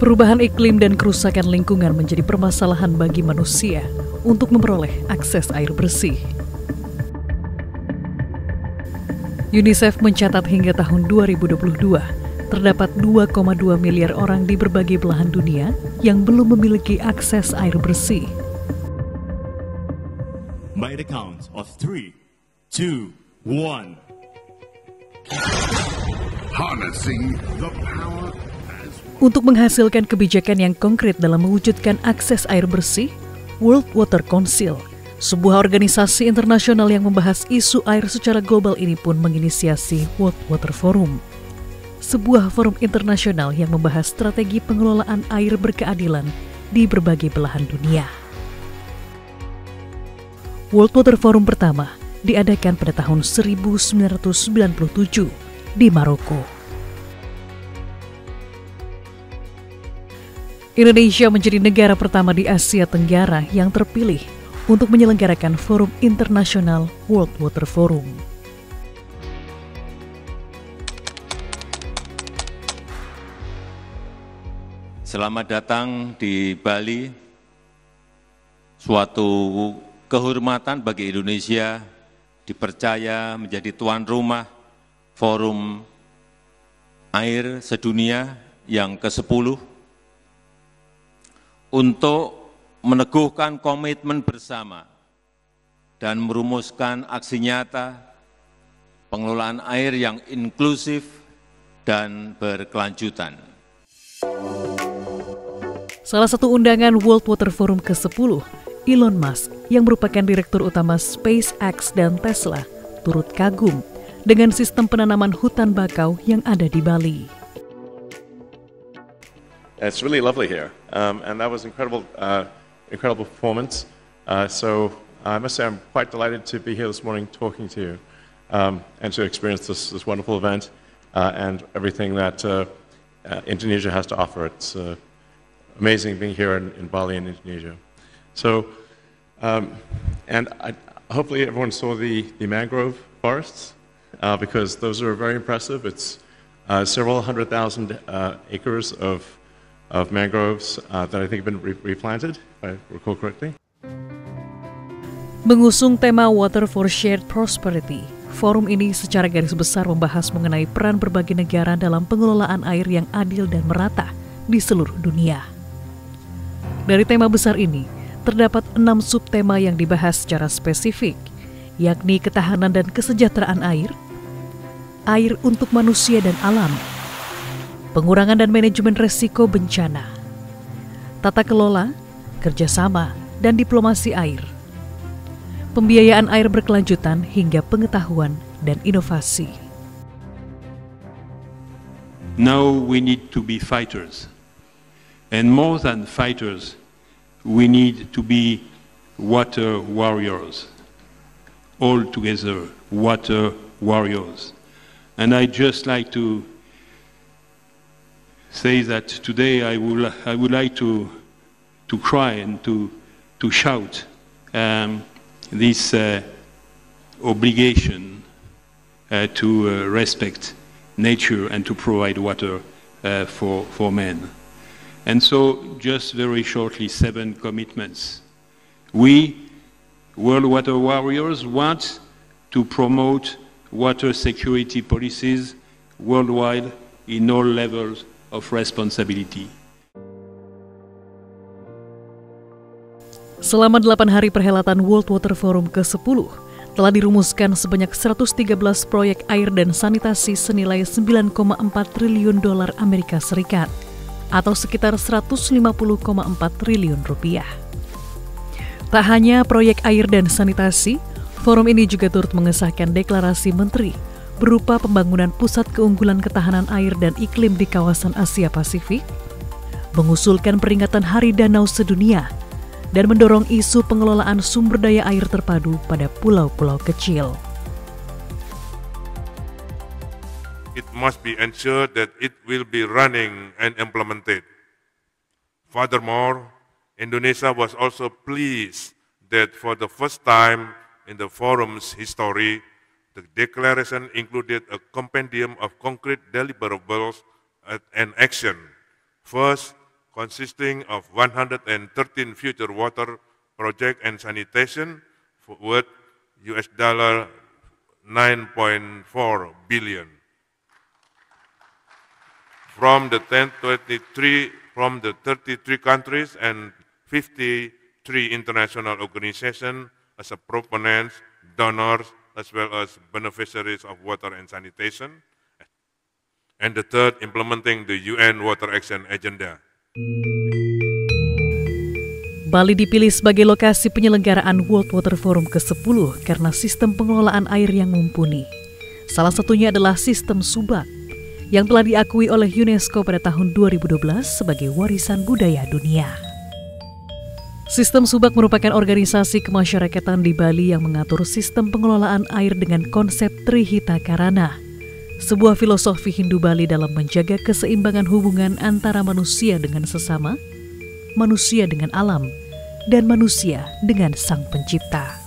Perubahan iklim dan kerusakan lingkungan menjadi permasalahan bagi manusia untuk memperoleh akses air bersih. UNICEF mencatat hingga tahun 2022, terdapat 2,2 miliar orang di berbagai belahan dunia yang belum memiliki akses air bersih. By the count of 3, 2, 1. Harnessing the power. Untuk menghasilkan kebijakan yang konkret dalam mewujudkan akses air bersih, World Water Council, sebuah organisasi internasional yang membahas isu air secara global ini pun menginisiasi World Water Forum, sebuah forum internasional yang membahas strategi pengelolaan air berkeadilan di berbagai belahan dunia. World Water Forum pertama diadakan pada tahun 1997 di Maroko. Indonesia menjadi negara pertama di Asia Tenggara yang terpilih untuk menyelenggarakan Forum Internasional World Water Forum. Selamat datang di Bali, suatu kehormatan bagi Indonesia dipercaya menjadi tuan rumah Forum Air Sedunia yang ke-10 untuk meneguhkan komitmen bersama dan merumuskan aksi nyata pengelolaan air yang inklusif dan berkelanjutan. Salah satu undangan World Water Forum ke-10, Elon Musk yang merupakan Direktur Utama SpaceX dan Tesla turut kagum dengan sistem penanaman hutan bakau yang ada di Bali. It's really lovely here, and that was incredible performance. So I must say I'm quite delighted to be here this morning talking to you and to experience this wonderful event and everything that Indonesia has to offer. It's amazing being here in Bali in Indonesia. So, hopefully everyone saw the mangrove forests because those are very impressive. It's several 100,000 acres of mangroves that I think have been replanted, if I recall correctly. Mengusung tema Water for Shared Prosperity, forum ini secara garis besar membahas mengenai peran berbagai negara dalam pengelolaan air yang adil dan merata di seluruh dunia. Dari tema besar ini, terdapat 6 subtema yang dibahas secara spesifik, yakni ketahanan dan kesejahteraan air untuk manusia dan alam, pengurangan dan manajemen resiko bencana, tata kelola, kerjasama, dan diplomasi air, pembiayaan air berkelanjutan hingga pengetahuan dan inovasi. Now we need to be fighters. And more than fighters, we need to be water warriors. All together, water warriors. And I'd just like to say that today I would like to cry and to shout this obligation to respect nature and to provide water for men. And so, just very shortly, 7 commitments. We, World Water Warriors, want to promote water security policies worldwide in all levels of responsibility. Selama 8 hari perhelatan World Water Forum ke-10, telah dirumuskan sebanyak 113 proyek air dan sanitasi senilai 9,4 triliun dolar Amerika Serikat, atau sekitar 150,4 triliun rupiah. Tak hanya proyek air dan sanitasi, forum ini juga turut mengesahkan deklarasi menteri berupa pembangunan pusat keunggulan ketahanan air dan iklim di kawasan Asia Pasifik, mengusulkan peringatan Hari Danau Sedunia, dan mendorong isu pengelolaan sumber daya air terpadu pada pulau-pulau kecil. It must be ensured that it will be running and implemented. Furthermore, Indonesia was also pleased that for the first time in the forum's history, the declaration included a compendium of concrete deliverables and action. First, consisting of 113 future water project and sanitation worth $9.4 billion. From the 33 countries and 53 international organizations as a proponents, donors, as well as beneficiaries of water and sanitation. And the third, implementing the UN Water Action Agenda. Bali dipilih sebagai lokasi penyelenggaraan World Water Forum ke-10 karena sistem pengelolaan air yang mumpuni. Salah satunya adalah sistem Subak, yang telah diakui oleh UNESCO pada tahun 2012 sebagai warisan budaya dunia. Sistem Subak merupakan organisasi kemasyarakatan di Bali yang mengatur sistem pengelolaan air dengan konsep Trihita Karana, sebuah filosofi Hindu Bali dalam menjaga keseimbangan hubungan antara manusia dengan sesama, manusia dengan alam, dan manusia dengan Sang Pencipta.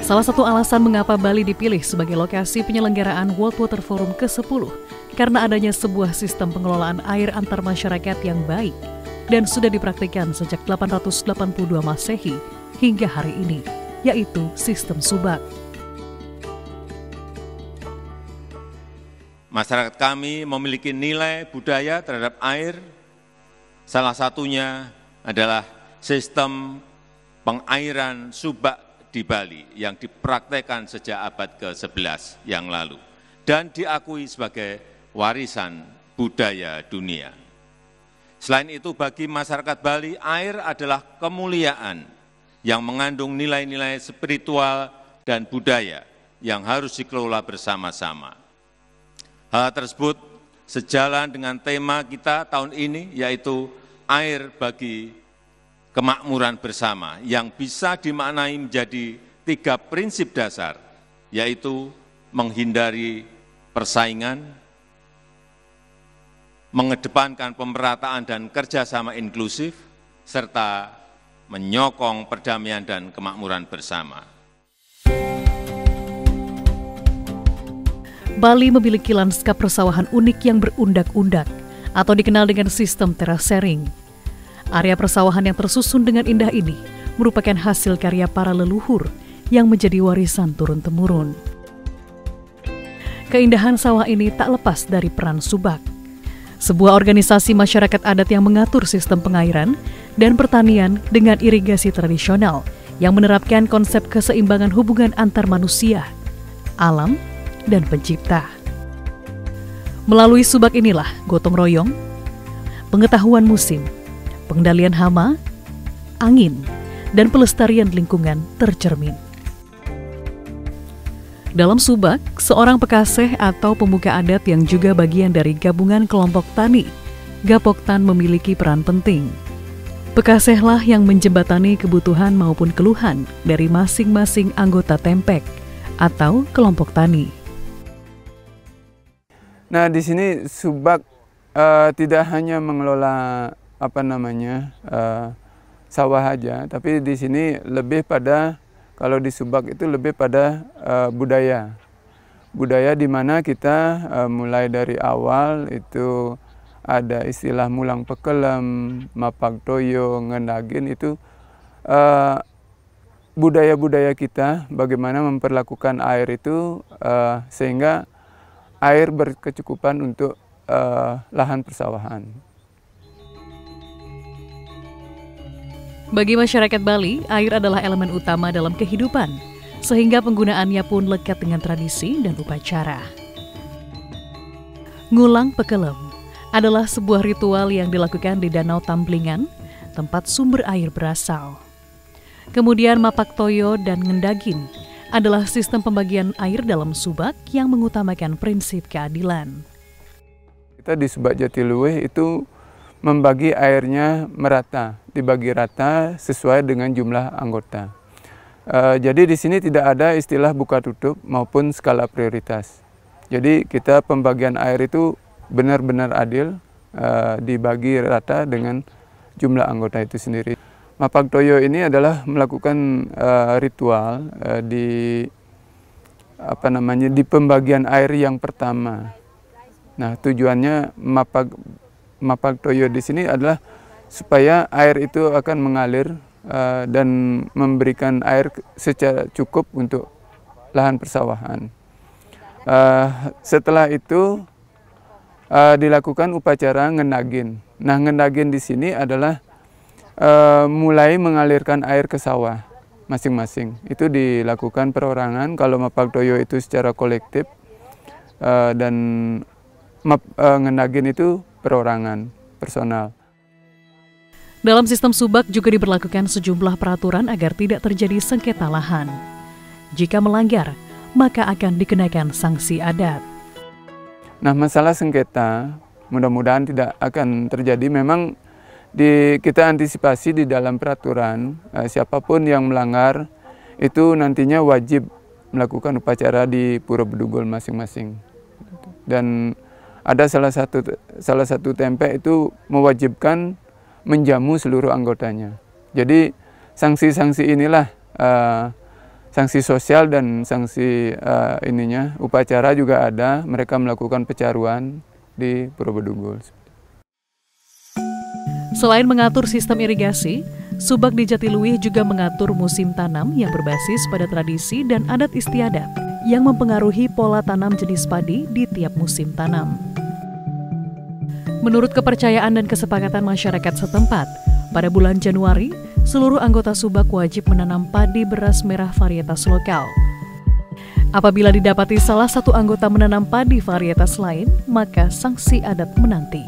Salah satu alasan mengapa Bali dipilih sebagai lokasi penyelenggaraan World Water Forum ke-10 karena adanya sebuah sistem pengelolaan air antar masyarakat yang baik dan sudah dipraktikkan sejak 882 Masehi hingga hari ini, yaitu sistem Subak. Masyarakat kami memiliki nilai budaya terhadap air, salah satunya adalah sistem pengairan Subak di Bali yang dipraktekkan sejak abad ke-11 yang lalu dan diakui sebagai warisan budaya dunia. Selain itu, bagi masyarakat Bali, air adalah kemuliaan yang mengandung nilai-nilai spiritual dan budaya yang harus dikelola bersama-sama. Hal tersebut sejalan dengan tema kita tahun ini, yaitu air bagi kemakmuran bersama, yang bisa dimaknai menjadi 3 prinsip dasar, yaitu menghindari persaingan, mengedepankan pemerataan dan kerjasama inklusif, serta menyokong perdamaian dan kemakmuran bersama. Bali memiliki lanskap persawahan unik yang berundak-undak atau dikenal dengan sistem terasering. Area persawahan yang tersusun dengan indah ini merupakan hasil karya para leluhur yang menjadi warisan turun-temurun. Keindahan sawah ini tak lepas dari peran Subak, sebuah organisasi masyarakat adat yang mengatur sistem pengairan dan pertanian dengan irigasi tradisional yang menerapkan konsep keseimbangan hubungan antar manusia, alam, dan pencipta. Melalui Subak inilah gotong royong, pengetahuan musim, pengendalian hama, angin, dan pelestarian lingkungan tercermin. Dalam Subak, seorang pekaseh atau pemuka adat yang juga bagian dari gabungan kelompok tani, Gapoktan, memiliki peran penting. Pekasehlah yang menjembatani kebutuhan maupun keluhan dari masing-masing anggota Tempek atau kelompok tani. Nah, di sini Subak tidak hanya mengelola sawah aja, tapi di sini lebih pada, kalau di Subak itu lebih pada budaya di mana kita mulai dari awal itu ada istilah mulang pekelem, mapak toyo, ngendagin, itu budaya-budaya kita bagaimana memperlakukan air itu sehingga air berkecukupan untuk lahan persawahan. Bagi masyarakat Bali, air adalah elemen utama dalam kehidupan, sehingga penggunaannya pun lekat dengan tradisi dan upacara. Ngulang pekelem adalah sebuah ritual yang dilakukan di Danau Tamblingan, tempat sumber air berasal. Kemudian mapak toyo dan ngendagin adalah sistem pembagian air dalam Subak yang mengutamakan prinsip keadilan. Kita di Subak Jatiluwih itu membagi airnya merata, dibagi rata sesuai dengan jumlah anggota. Jadi di sini tidak ada istilah buka tutup maupun skala prioritas. Jadi kita pembagian air itu benar-benar adil, dibagi rata dengan jumlah anggota itu sendiri. Mapagtoyo ini adalah melakukan ritual di pembagian air yang pertama. Nah, tujuannya Mapagtoyo di sini adalah supaya air itu akan mengalir dan memberikan air secara cukup untuk lahan persawahan. Setelah itu dilakukan upacara ngendagin. Nah, ngendagin di sini adalah mulai mengalirkan air ke sawah masing-masing. Itu dilakukan perorangan, kalau Mapagtoyo itu secara kolektif, dan ngendagin itu perorangan, personal. Dalam sistem subak juga diberlakukan sejumlah peraturan agar tidak terjadi sengketa lahan. Jika melanggar, maka akan dikenakan sanksi adat. Nah, masalah sengketa mudah-mudahan tidak akan terjadi. Memang kita antisipasi di dalam peraturan, siapapun yang melanggar itu nantinya wajib melakukan upacara di Pura Bedugul masing-masing. Dan ada salah satu tempe itu mewajibkan menjamu seluruh anggotanya. Jadi sanksi-sanksi inilah, sanksi sosial dan sanksi upacara juga ada. Mereka melakukan pecaruan di Pura Bedugul. Selain mengatur sistem irigasi, subak di Jatiluwih juga mengatur musim tanam yang berbasis pada tradisi dan adat istiadat yang mempengaruhi pola tanam jenis padi di tiap musim tanam. Menurut kepercayaan dan kesepakatan masyarakat setempat, pada bulan Januari, seluruh anggota subak wajib menanam padi beras merah varietas lokal. Apabila didapati salah satu anggota menanam padi varietas lain, maka sanksi adat menanti.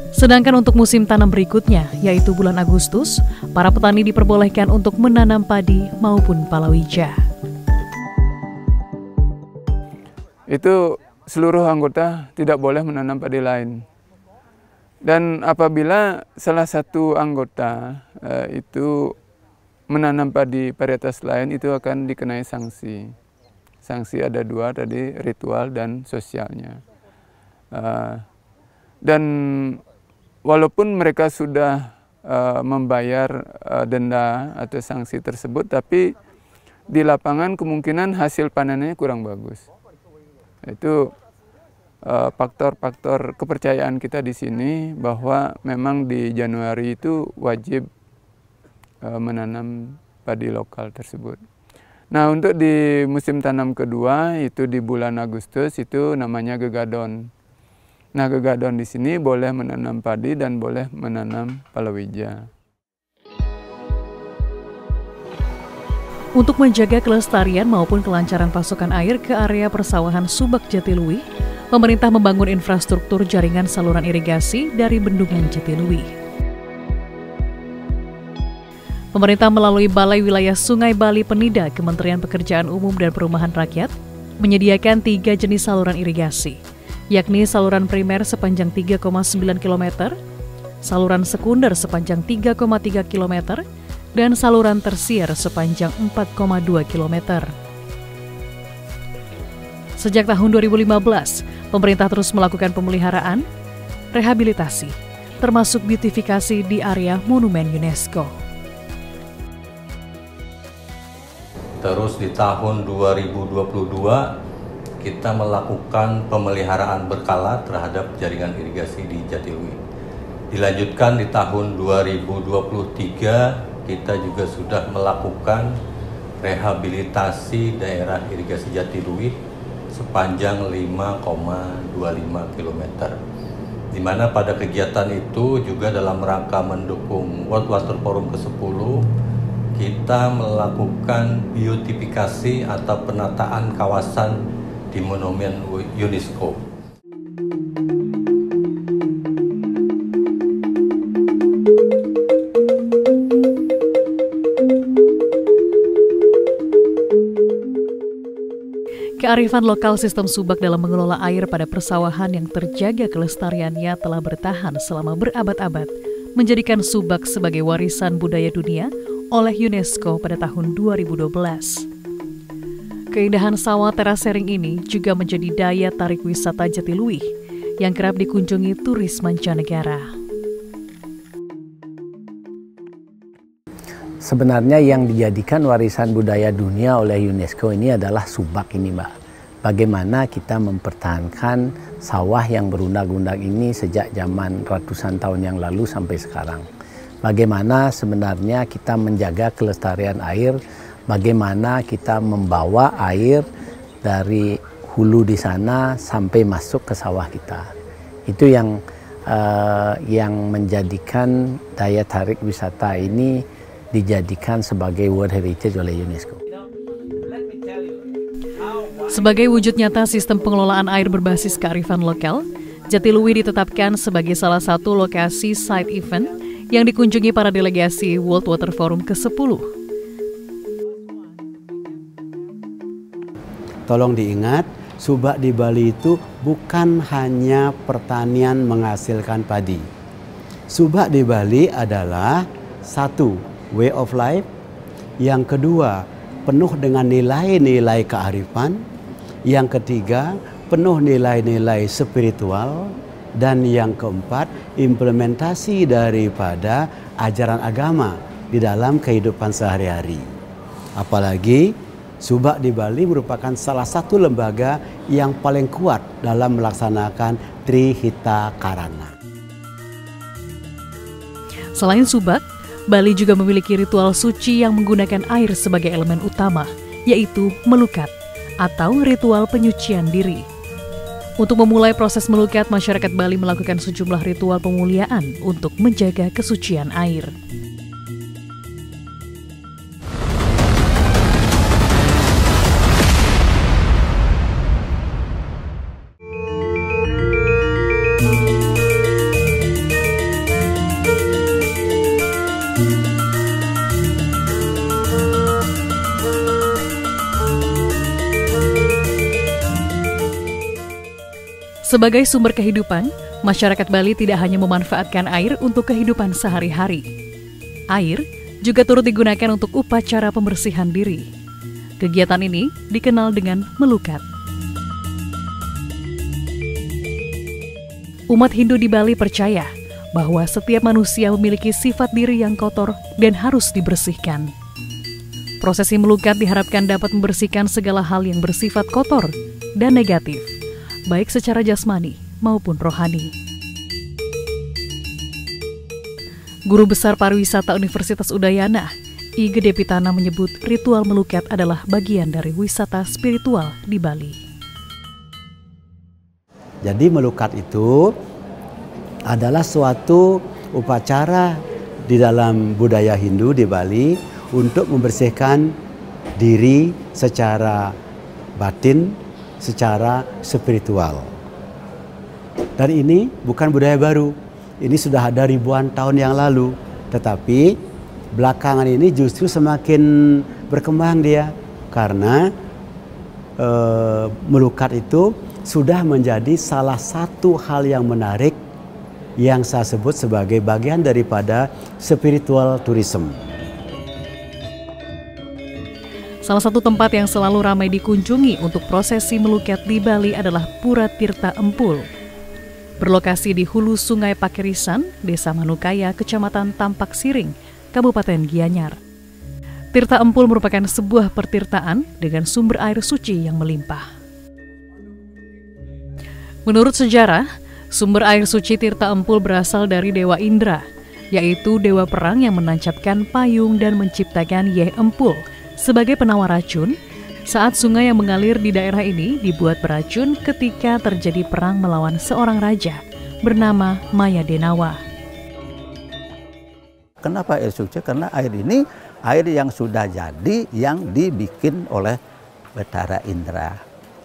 Sedangkan untuk musim tanam berikutnya, yaitu bulan Agustus, para petani diperbolehkan untuk menanam padi maupun palawija. Itu seluruh anggota tidak boleh menanam padi lain. Dan apabila salah satu anggota itu menanam padi varietas lain, itu akan dikenai sanksi. Sanksi ada dua tadi, ritual dan sosialnya. Dan walaupun mereka sudah membayar denda atau sanksi tersebut, tapi di lapangan kemungkinan hasil panennya kurang bagus. Itu faktor-faktor kepercayaan kita di sini, bahwa memang di Januari itu wajib menanam padi lokal tersebut. Nah, untuk di musim tanam kedua, itu di bulan Agustus, itu namanya gegadon. Nah, gegadon di sini boleh menanam padi dan boleh menanam palawija. Untuk menjaga kelestarian maupun kelancaran pasokan air ke area persawahan Subak Jatiluwih, pemerintah membangun infrastruktur jaringan saluran irigasi dari bendungan Jatiluwih. Pemerintah melalui Balai Wilayah Sungai Bali Penida Kementerian Pekerjaan Umum dan Perumahan Rakyat menyediakan 3 jenis saluran irigasi, yakni saluran primer sepanjang 3,9 km, saluran sekunder sepanjang 3,3 km, dan saluran tersier sepanjang 4,2 km. Sejak tahun 2015, pemerintah terus melakukan pemeliharaan, rehabilitasi, termasuk beautifikasi di area monumen UNESCO. Terus di tahun 2022, kita melakukan pemeliharaan berkala terhadap jaringan irigasi di Jatiluwih. Dilanjutkan di tahun 2023, kita juga sudah melakukan rehabilitasi daerah irigasi Jatiluwih sepanjang 5,25 km. Di mana pada kegiatan itu juga dalam rangka mendukung World Water Forum ke-10, kita melakukan beautifikasi atau penataan kawasan di monumen UNESCO. Kearifan lokal sistem Subak dalam mengelola air pada persawahan yang terjaga kelestariannya telah bertahan selama berabad-abad, menjadikan Subak sebagai warisan budaya dunia oleh UNESCO pada tahun 2012. Keindahan sawah terasering ini juga menjadi daya tarik wisata Jatiluwih yang kerap dikunjungi turis mancanegara. Sebenarnya yang dijadikan warisan budaya dunia oleh UNESCO ini adalah subak ini, Mbak. Bagaimana kita mempertahankan sawah yang berundak-undak ini sejak zaman ratusan tahun yang lalu sampai sekarang. Bagaimana sebenarnya kita menjaga kelestarian air, bagaimana kita membawa air dari hulu di sana sampai masuk ke sawah kita. Itu yang menjadikan daya tarik wisata ini dijadikan sebagai World Heritage oleh UNESCO. Sebagai wujud nyata sistem pengelolaan air berbasis kearifan lokal, Jatiluwih ditetapkan sebagai salah satu lokasi side event yang dikunjungi para delegasi World Water Forum ke-10. Tolong diingat, subak di Bali itu bukan hanya pertanian menghasilkan padi. Subak di Bali adalah satu, way of life. Yang kedua, penuh dengan nilai-nilai kearifan. Yang ketiga, penuh nilai-nilai spiritual. Dan yang keempat, implementasi daripada ajaran agama di dalam kehidupan sehari-hari. Apalagi subak di Bali merupakan salah satu lembaga yang paling kuat dalam melaksanakan Trihita Karana. Selain subak, Bali juga memiliki ritual suci yang menggunakan air sebagai elemen utama, yaitu melukat atau ritual penyucian diri. Untuk memulai proses melukat, masyarakat Bali melakukan sejumlah ritual pemuliaan untuk menjaga kesucian air. Sebagai sumber kehidupan, masyarakat Bali tidak hanya memanfaatkan air untuk kehidupan sehari-hari. Air juga turut digunakan untuk upacara pembersihan diri. Kegiatan ini dikenal dengan melukat. Umat Hindu di Bali percaya bahwa setiap manusia memiliki sifat diri yang kotor dan harus dibersihkan. Prosesi melukat diharapkan dapat membersihkan segala hal yang bersifat kotor dan negatif, baik secara jasmani maupun rohani. Guru Besar Pariwisata Universitas Udayana, I Gede Pitana menyebut ritual melukat adalah bagian dari wisata spiritual di Bali. Jadi melukat itu adalah suatu upacara di dalam budaya Hindu di Bali untuk membersihkan diri secara batin, secara spiritual. Dan ini bukan budaya baru. Ini sudah ada ribuan tahun yang lalu. Tetapi belakangan ini justru semakin berkembang dia. Karena melukat itu sudah menjadi salah satu hal yang menarik yang saya sebut sebagai bagian daripada spiritual tourism. Salah satu tempat yang selalu ramai dikunjungi untuk prosesi melukat di Bali adalah Pura Tirta Empul. Berlokasi di hulu Sungai Pakirisan, Desa Manukaya, Kecamatan Tampak Siring, Kabupaten Gianyar. Tirta Empul merupakan sebuah pertirtaan dengan sumber air suci yang melimpah. Menurut sejarah, sumber air suci Tirta Empul berasal dari Dewa Indra, yaitu dewa perang yang menancapkan payung dan menciptakan Yeh Empul sebagai penawar racun saat sungai yang mengalir di daerah ini dibuat beracun ketika terjadi perang melawan seorang raja bernama Maya Denawa. Kenapa air suci? Karena air ini air yang sudah jadi yang dibikin oleh Betara Indra.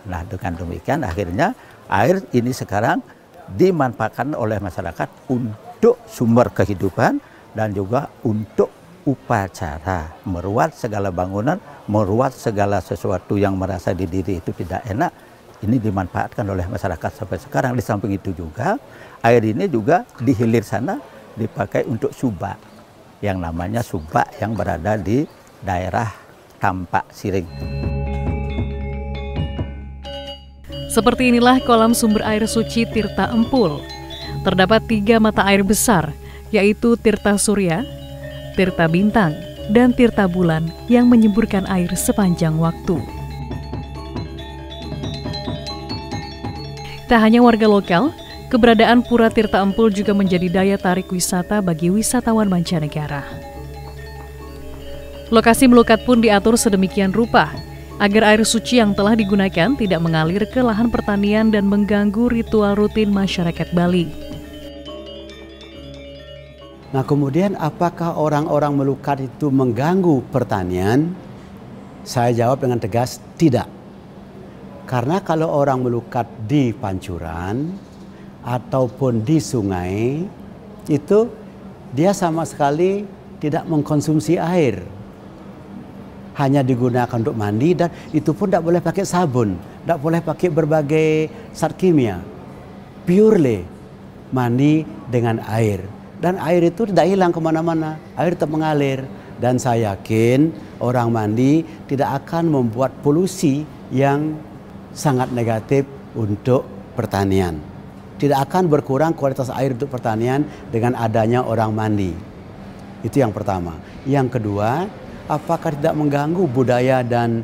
Nah, dengan demikian akhirnya air ini sekarang dimanfaatkan oleh masyarakat untuk sumber kehidupan dan juga untuk upacara, meruat segala bangunan, meruat segala sesuatu yang merasa di diri itu tidak enak, ini dimanfaatkan oleh masyarakat sampai sekarang. Di samping itu juga, air ini juga di hilir sana dipakai untuk subak, yang namanya subak yang berada di daerah Tampak Siring. Seperti inilah kolam sumber air suci Tirta Empul. Terdapat 3 mata air besar, yaitu Tirta Surya, Tirta Bintang, dan Tirta Bulan yang menyemburkan air sepanjang waktu. Tak hanya warga lokal, keberadaan Pura Tirta Empul juga menjadi daya tarik wisata bagi wisatawan mancanegara. Lokasi melukat pun diatur sedemikian rupa, agar air suci yang telah digunakan tidak mengalir ke lahan pertanian dan mengganggu ritual rutin masyarakat Bali. Nah, kemudian apakah orang-orang melukat itu mengganggu pertanian? Saya jawab dengan tegas, tidak. Karena kalau orang melukat di pancuran ataupun di sungai, itu dia sama sekali tidak mengkonsumsi air. Hanya digunakan untuk mandi, dan itu pun tidak boleh pakai sabun, tidak boleh pakai berbagai zat kimia. Purely mandi dengan air. Dan air itu tidak hilang kemana-mana, air tetap mengalir. Dan saya yakin orang mandi tidak akan membuat polusi yang sangat negatif untuk pertanian. Tidak akan berkurang kualitas air untuk pertanian dengan adanya orang mandi. Itu yang pertama. Yang kedua, apakah tidak mengganggu budaya dan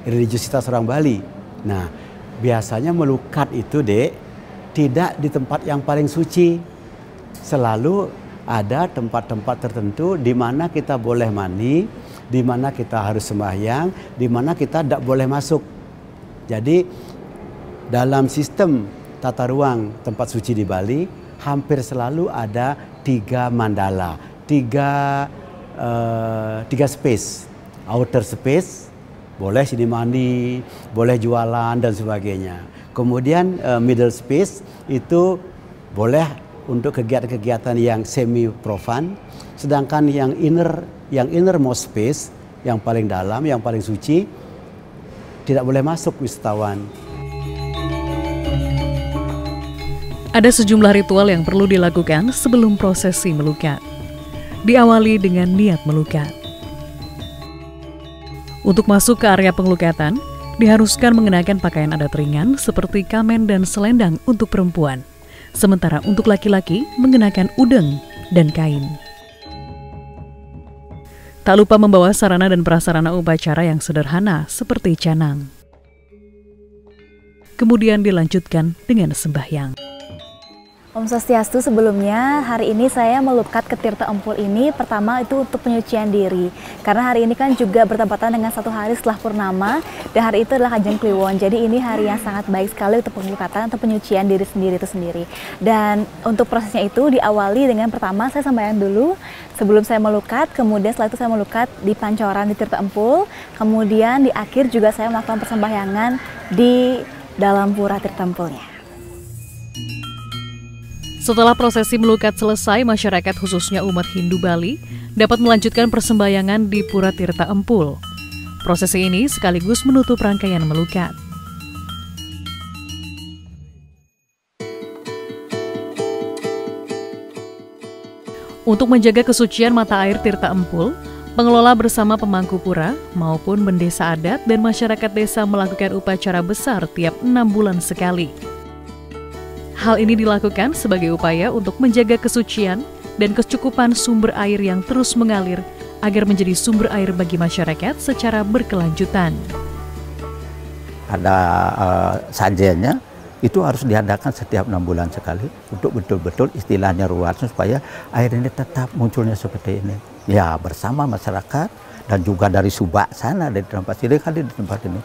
religiusitas orang Bali? Nah, biasanya melukat itu, Dek, tidak di tempat yang paling suci. Selalu ada tempat-tempat tertentu di mana kita boleh mandi, di mana kita harus sembahyang, di mana kita tidak boleh masuk. Jadi dalam sistem tata ruang tempat suci di Bali, hampir selalu ada 3 mandala, 3 space. Outer space, boleh sini mandi, boleh jualan dan sebagainya. Kemudian middle space itu boleh untuk kegiatan-kegiatan yang semi profan, sedangkan yang innermost space, yang paling dalam, yang paling suci, tidak boleh masuk wisatawan. Ada sejumlah ritual yang perlu dilakukan sebelum prosesi melukat. Diawali dengan niat melukat. Untuk masuk ke area pengelukatan, diharuskan mengenakan pakaian adat ringan seperti kamen dan selendang untuk perempuan. Sementara untuk laki-laki mengenakan udeng dan kain. Tak lupa membawa sarana dan prasarana upacara yang sederhana seperti canang. Kemudian dilanjutkan dengan sembahyang. Om Swastiastu, sebelumnya hari ini saya melukat ke Tirta Empul ini pertama itu untuk penyucian diri. Karena hari ini kan juga bertepatan dengan 1 hari setelah purnama dan hari itu adalah Kajang Kliwon. Jadi ini hari yang sangat baik sekali untuk pengelukatan atau penyucian diri sendiri itu sendiri. Dan untuk prosesnya itu diawali dengan pertama saya sembahyang dulu sebelum saya melukat, kemudian setelah itu saya melukat di pancoran di Tirta Empul, kemudian di akhir juga saya melakukan persembahyangan di dalam pura Tirta Empulnya. Setelah prosesi melukat selesai, masyarakat khususnya umat Hindu Bali dapat melanjutkan persembahyangan di Pura Tirta Empul. Prosesi ini sekaligus menutup rangkaian melukat. Untuk menjaga kesucian mata air Tirta Empul, pengelola bersama pemangku pura maupun bendesa adat dan masyarakat desa melakukan upacara besar tiap 6 bulan sekali. Hal ini dilakukan sebagai upaya untuk menjaga kesucian dan kecukupan sumber air yang terus mengalir agar menjadi sumber air bagi masyarakat secara berkelanjutan. Ada sajennya, itu harus diadakan setiap 6 bulan sekali untuk betul-betul istilahnya ruwet supaya air ini tetap munculnya seperti ini. Ya, bersama masyarakat dan juga dari Subak sana, dari tempat sini kali di tempat ini.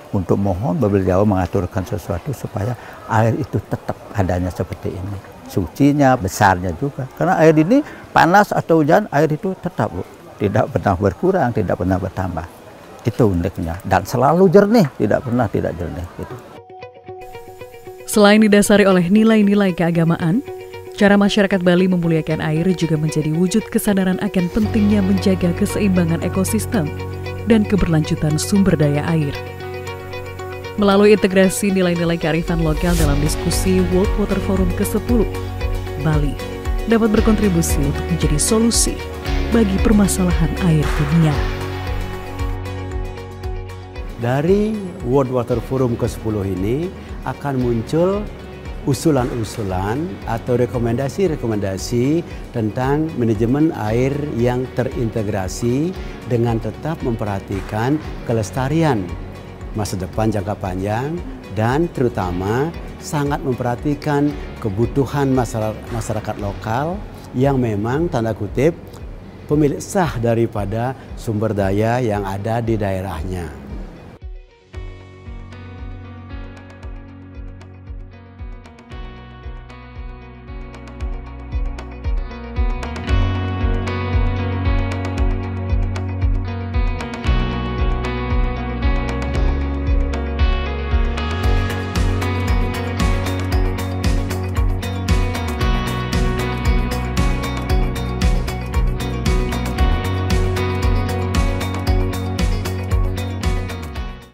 Untuk mohon beliau mengaturkan sesuatu supaya air itu tetap adanya seperti ini. Sucinya, besarnya juga. Karena air ini panas atau hujan, air itu tetap, Bu. Tidak pernah berkurang, tidak pernah bertambah. Itu uniknya. Dan selalu jernih, tidak pernah tidak jernih. Gitu. Selain didasari oleh nilai-nilai keagamaan, cara masyarakat Bali memuliakan air juga menjadi wujud kesadaran akan pentingnya menjaga keseimbangan ekosistem dan keberlanjutan sumber daya air. Melalui integrasi nilai-nilai kearifan lokal dalam diskusi World Water Forum ke-10, Bali dapat berkontribusi untuk menjadi solusi bagi permasalahan air dunia. Dari World Water Forum ke-10 ini akan muncul usulan-usulan atau rekomendasi-rekomendasi tentang manajemen air yang terintegrasi dengan tetap memperhatikan kelestarian masa depan jangka panjang dan terutama sangat memperhatikan kebutuhan masyarakat lokal yang memang tanda kutip pemilik sah daripada sumber daya yang ada di daerahnya.